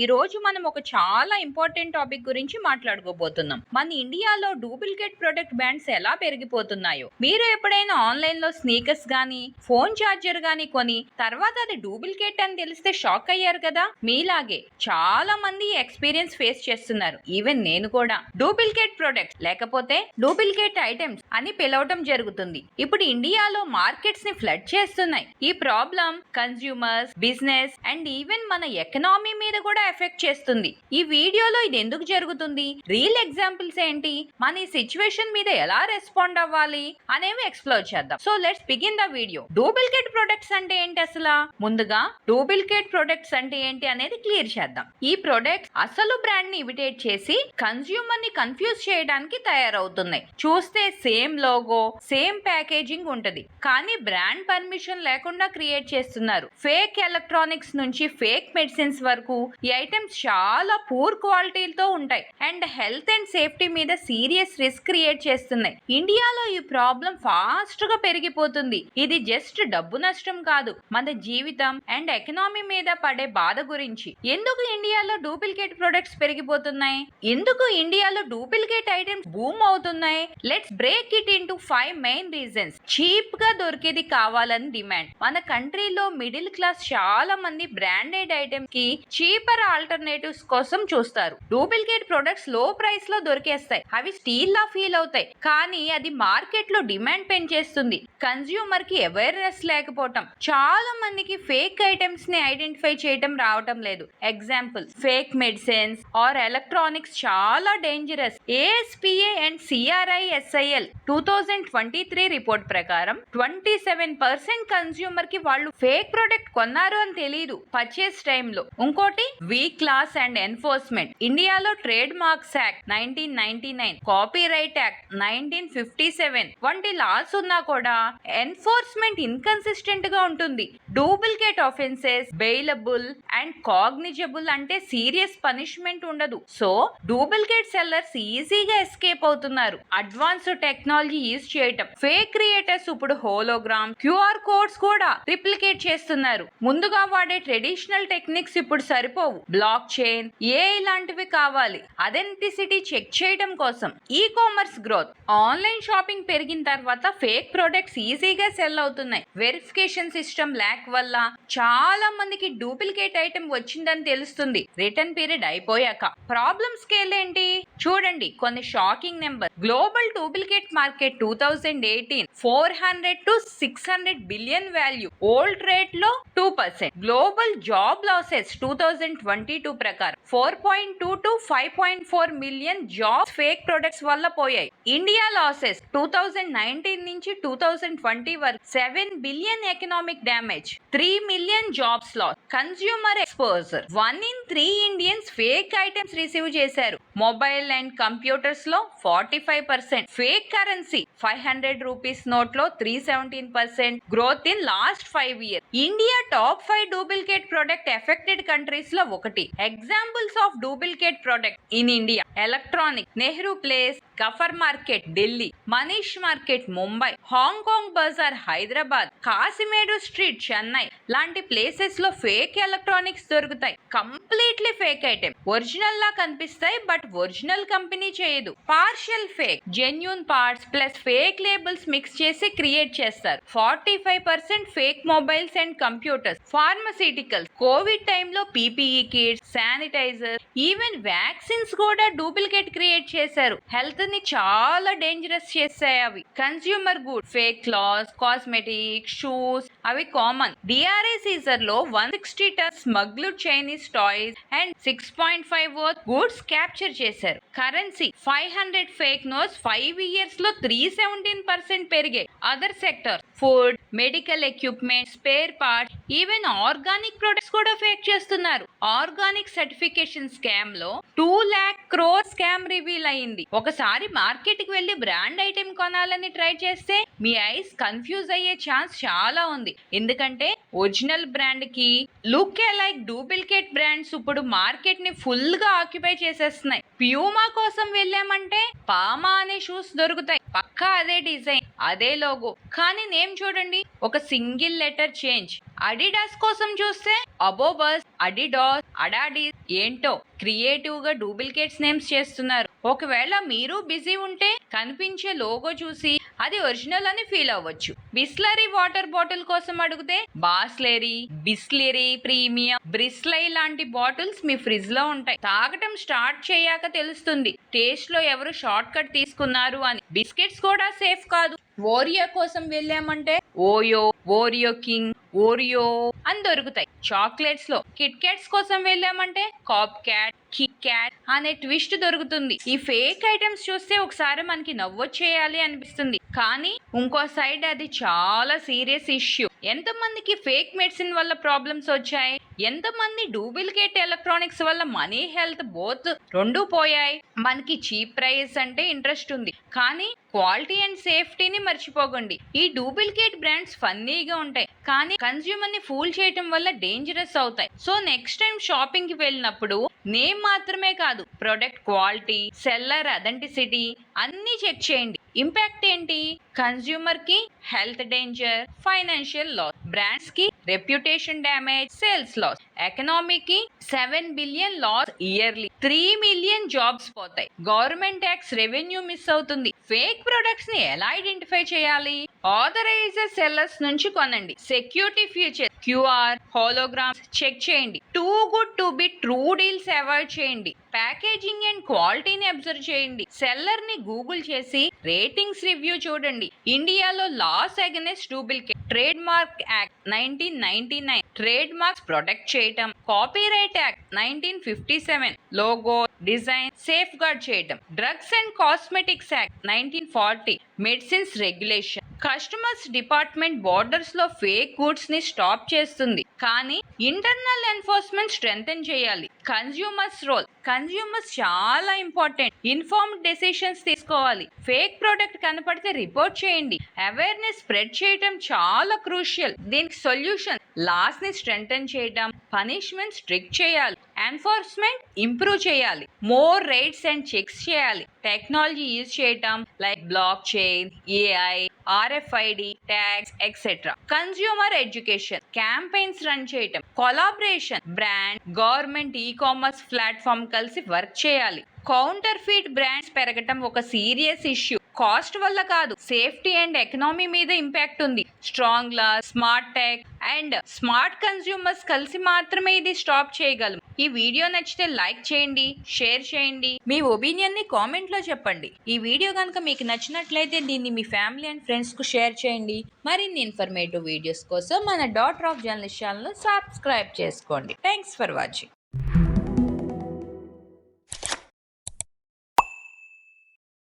ఈ రోజు మనం ఒక చాలా ఇంపార్టెంట్ టాపిక్ గురించి మాట్లాడుకోబోతున్నాం. మన ఇండియాలో డూప్లికేట్ ప్రొడక్ట్ బ్రాండ్స్ ఎలా పెరిగిపోతున్నాయో. మీరు ఎప్పుడైనా ఆన్లైన్ లో స్నీకర్స్ గానీ ఫోన్ చార్జర్ గానీ కొని తర్వాత అది డూప్లికేట్ అని తెలిస్తే షాక్ అయ్యారు కదా. మీలాగే చాలా మంది ఎక్స్పీరియన్స్ ఫేస్ చేస్తున్నారు. ఈవెన్ నేను కూడా. డూప్లికేట్ ప్రొడక్ట్స్ లేకపోతే డూప్లికేట్ ఐటమ్స్ అని పిలవటం జరుగుతుంది. ఇప్పుడు ఇండియాలో మార్కెట్స్ ని ఫ్లడ్ చేస్తున్నాయి. ఈ problem consumers, business and even మన ఎకనామీ మీద కూడా ఎఫెక్ట్ చేస్తుంది. ఈ వీడియోలో ఇది ఎందుకు జరుగుతుంది, రియల్ ఎగ్జాంపుల్స్ ఏంటి, మన ఈ సిచ్యువేషన్ మీద ఎలా రెస్పాండ్ అవ్వాలి అనేవి ఎక్స్ప్లోర్ చేద్దాం. So let's begin the video. Duplicate products అంటే ఏంటి అసలు? ముందుగా డూప్లికేట్ ప్రొడక్ట్స్ అంటే ఏంటి అనేది క్లియర్ చేద్దాం. ఈ ప్రొడక్ట్స్ అసలు బ్రాండ్ ని ఇమిటేట్ చేసి కన్స్యూమర్ ని కన్ఫ్యూజ్ చేయడానికి తయారవుతున్నాయి. చూస్తే సేమ్ లోగో, సేమ్ ప్యాకేజింగ్ ఉంటది, కానీ బ్రాండ్ పర్మిషన్ లేకుండా క్రియేట్ చేస్తున్నారు. ఫేక్ ఎలక్ట్రానిక్స్ నుంచి ఫేక్ మెడిసిన్స్ వరకు ఈ ఐటమ్స్ చాలా పూర్ క్వాలిటీతో ఉంటాయి అండ్ హెల్త్ అండ్ సేఫ్టీ మీద సీరియస్ రిస్క్ క్రియేట్ చేస్తున్నాయి. ఇండియాలో ఈ ప్రాబ్లం ఫాస్ట్ గా పెరిగిపోతుంది. ఇది జస్ట్ డబ్బు నష్టం కాదు, మన జీవితం అండ్ ఎకనామీ మీద పడే బాధ గురించి. ఎందుకు ఇండియాలో డూప్లికేట్ ప్రొడక్ట్స్ పెరిగిపోతున్నాయి? ఎందుకు ఇండియాలో డూప్లికేట్ ఐటమ్స్ బూమ్ అవుతున్నాయి? Let's break it into 5 main reasons. Cheap గా దొరికేది కావాలని డిమాండ్. మన కంట్రీలో మిడిల్ క్లాస్ చాలా మంది బ్రాండెడ్ ఐటమ్స్ కి చీపర్ ఆల్టర్నేటివ్స్ కోసం చూస్తారు. డూప్లికేట్ ప్రొడక్ట్స్ లో ప్రైస్ లో దొరికేస్తాయి. అవి స్టీల్ లా ఫీల్ అవుతాయి, కానీ అది మార్కెట్ లో డిమాండ్ పెంచేస్తుంది. కన్స్యూమర్ కి అవేర్నెస్ లేకపోవటం. చాలా మందికి ఫేక్ ఐటమ్స్ ని ఐడెంటిఫై చేయటం రావటం లేదు. Example, fake medicines or electronics చాలా dangerous. ASPA and CRISIL 2023 report ప్రకారం 27% కన్స్యూమర్ కి వాళ్ళు ఫేక్ ప్రొడక్ట్ కొన్నారు అని తెలియదు పర్చేస్ టైంలో. ఇంకోటి, వీక్ క్లాస్ అండ్ ఎన్ఫోర్స్మెంట్. ఇండియాలో trade marks act 1999, copyright act 1957 వంటి లాస్ ఉన్నా కూడా ఎన్ఫోర్స్మెంట్ ఇన్కన్సిస్టెంట్ గా ఉంటుంది. Duplicate offences bailable and cognisable అంటే సీరియస్ పనిష్మెంట్ ఉండదు. సో డూప్లికేట్ సెల్లర్స్ ఈజీగా ఎస్కేప్ అవుతున్నారు. అడ్వాన్స్డ్ టెక్నాలజీ యూజ్ చేయటం. ఫేక్ క్రియేటర్స్ ఇప్పుడు హోలోగ్రామ్, QR కోడ్స్ కూడా రిప్లికేట్ చేస్తున్నారు. ముందుగా వాడే ట్రెడిషనల్ టెక్నిక్స్ ఇప్పుడు సరిపోవు. బ్లాక్ చైన్, AI లాంటివి కావాలి అథెంటిసిటీ చెక్ చేయడం కోసం. E commerce growth. Online shopping పెరిగిన తర్వాత ఫేక్ ప్రొడక్ట్స్ ఈజీగా సెల్ అవుతున్నాయి. వెరిఫికేషన్ సిస్టమ్ ల్యాక్ వల్ల చాలా మందికి డూప్లికేట్ ఐటమ్ వచ్చిందని తెలుస్తుంది రిటర్న్ పీరియడ్ అయిపోయాక. ప్రాబ్లమ్ స్కేల్ ఏంటి చూడండి, కొన్ని shocking number. Global duplicate market 2018 400 to 600 billion value. Old rate లో 2%. గ్లోబల్ జాబ్ లాసెస్ 2022 ప్రకారం 4.2 to 5.4 million jobs fake products వల్ల పోయాయి. ఇండియా లాసెస్ 2019 నుంచి 2020 వరకు 7 billion economic damage, 3 million jobs loss. Consumer exposure. 1 in 3 Indians fake items receive చేశారు. Mobile and computers లో 45%. Fake currency 500 rupees note లో 317% growth in last 5 years. India top 5 duplicate product affected countries లో ఒకటి. Examples of duplicate product in India: electronic, Nehru Place, Gafar market Delhi, Manish market Mumbai, Hong Kong Bazar Hyderabad, Kasimedu street Chennai లాంటి places లో fake electronics దొరుకుతాయి. Completely fake item. Original లా కనిపిస్తాయి but original company చేయదు. Partial fake, genuine parts plus fake labels mix చేసి create చేస్తారు. 45% fake mobiles and computers. Pharmaceuticals. Covid టైంలో PPE kits, sanitiser, even vaccines కూడా డూప్లికేట్ క్రియేట్ చేశారు. Health ని చాలా డేంజరస్ చేస్తాయి అవి. Consumer good, fake clothes, cosmetics, shoes అవి కామన్. DRA సీజర్ లో 160 turns smuggled Chinese toys and 6.5 worth goods capture చేశారు. కరెన్సీ 500 ఫేక్ నోట్స్ 5 years లో 317% పెరిగాయి. Other sector, food, medical equipment, spare parts, even organic products కూడా fake చేస్తున్నారు. Organic certification scam లో 2 lakh crore scam reveal అయింది. ఒకసారి market కి వెళ్లి బ్రాండ్ ఐటెం కొనాలని ట్రై చేస్తే మీ ఐస్ కన్ఫ్యూజ్ అయ్యే ఛాన్స్ చాలా ఉంది. ఎందుకంటే ఒరిజినల్ బ్రాండ్ కి లుక్ లైక్ డూప్లికేట్ బ్రాండ్స్ ఇప్పుడు మార్కెట్ ని ఫుల్ గా ఆక్యుపై చేసేస్తున్నాయి. ప్యూమా కోసం వెళ్ళామంటే పామా అనే షూస్ దొరుకుతాయి. పక్కా అదే డిజైన్, అదే లోగో, కానీ నేమ్ చూడండి, ఒక సింగిల్ లెటర్ చేంజ్. అడిడాస్ కోసం చూస్తే అబోబస్, అడిడాస్, అడాడిస్ ఏంటో క్రియేటివ్ గా డూప్లికేట్స్ నేమ్స్ చేస్తున్నారు. ఒకవేళ మీరు బిజీ ఉంటే కనిపించే లోగో చూసి అది ఒరిజినల్ అని ఫీల్ అవ్వచ్చు. బిస్లరీ వాటర్ బాటిల్ కోసం అడిగితే బాస్లెరీ, బిస్లెరీ ప్రీమియం, బ్రిస్లై లాంటి బాటిల్స్ మీ ఫ్రిడ్జ్ లో ఉంటాయి. తాగటం స్టార్ట్ చేయాక తెలుస్తుంది టేస్ట్ లో ఎవరు షార్ట్ కట్ తీసుకున్నారు అని. బిస్కెట్స్ కూడా సేఫ్ కాదు. ఓరియో కోసం వెళ్ళామంటే ఓయో, ఓరియో కింగ్, ఓరియో అని దొరుకుతాయి. చాక్లెట్స్ లో కిట్ క్యాట్స్ కోసం వెళ్ళామంటే కాప్ క్యాట్, కిట్ క్యాట్ అనే ట్విస్ట్ దొరుకుతుంది. ఈ ఫేక్ ఐటమ్స్ చూస్తే ఒకసారి మనకి నవ్వొచ్చేయాలి అనిపిస్తుంది, కానీ ఇంకో సైడ్ అది చాలా సీరియస్ ఇష్యూ. ఎంతమందికి ఫేక్ మెడిసిన్ వల్ల ప్రాబ్లమ్స్ వచ్చాయి, ఎంతమంది డూప్లికేట్ ఎలక్ట్రానిక్స్ వల్ల మనీ, హెల్త్ బోత్ రెండు పోయాయి. మనకి చీప్ ప్రైస్ అంటే ఇంట్రెస్ట్ ఉంది, కానీ క్వాలిటీ అండ్ సేఫ్టీని మర్చిపోకండి. ఈ డూప్లికేట్ బ్రాండ్స్ ఫన్నీగా ఉంటాయి, కానీ కన్స్యూమర్ ని ఫూల్ చేయటం వల్ల డేంజరస్ అవుతాయి. సో నెక్స్ట్ టైం షాపింగ్ కి వెళ్ళినప్పుడు నేమ్ మాత్రమే కాదు, ప్రొడక్ట్ క్వాలిటీ, సెల్లర్ అథెంటిసిటీ అన్ని చెక్ చేయండి. ఇంపాక్ట్ ఏంటి? కన్స్యూమర్ కి health danger, financial loss, brands కి రెప్యుటేషన్ డ్యామేజ్, సేల్స్ లాస్, ఎకనామీకి 7 billion loss yearly, 3 million jobs పోతాయి, గవర్నమెంట్ ట్యాక్స్ రెవెన్యూ మిస్ అవుతుంది. ఫేక్ ప్రొడక్ట్స్ ని ఎలా ఐడెంటిఫై చేయాలి? ఆథరైజ్డ్ సెల్లర్స్ నుంచి కొనండి. Security feature, QR, holograms check చేయండి. Too good to be true deals avoid చేయండి. ప్యాకేజింగ్ అండ్ క్వాలిటీని అబ్జర్వ్ చేయండి. సెల్లర్ ని గూగుల్ చేసి రేటింగ్స్ రివ్యూ చూడండి. ఇండియాలో laws against duplicate, trademark act 1999 trademarks protect చేయటం, copyright act 1957 logo design safeguard చేయటం, drugs and cosmetics act 1940 medicines regulation. Customers department borders లో fake goods ని stop చేస్తుంది, కానీ ఇంటర్నల్ ఎన్ఫోర్స్మెంట్ స్ట్రెంథెన్ చేయాలి. Consumers role, consumers చాలా important. Informed decisions తీసుకోవాలి. Fake product కనపడితే రిపోర్ట్ చేయండి. అవేర్నెస్ స్ప్రెడ్ చేయడం చాలా క్రూషియల్. దీనికి సొల్యూషన్ లాస్ ని స్ట్రెంథెన్ చేయడం, పనిష్మెంట్ స్ట్రిక్ట్ చేయాలి, ఎన్ఫోర్స్మెంట్ ఇంప్రూవ్ చేయాలి, మోర్ రైట్స్ అండ్ చెక్స్ చేయాలి, టెక్నాలజీ యూజ్ చేయటం like blockchain, AI, RFID tags etcetera. Consumer education campaigns run చేయటం, collaboration, brand, government, e commerce platform కలిసి work చేయాలి. Counterfeit brands పెరగటం ఒక serious issue. Cost వల్ల కాదు, సేఫ్టీ అండ్ ఎకనామీ మీద ఇంపాక్ట్ ఉంది. Strong law, smart tech and smart consumers కలిసి మాత్రమే ఇది స్టాప్ చేయగలం. ఈ వీడియో నచ్చితే లైక్ చేయండి, షేర్ చేయండి, మీ ఒపీనియన్ ని కామెంట్ లో చెప్పండి. ఈ వీడియో కనుక మీకు నచ్చినట్లయితే దీన్ని మీ ఫ్యామిలీ అండ్ ఫ్రెండ్స్ కు షేర్ చేయండి. మరిన్ని ఇన్ఫర్మేటివ్ వీడియోస్ కోసం మన daughter of journalist channel subscribe చేసుకోండి. Thanks for watching.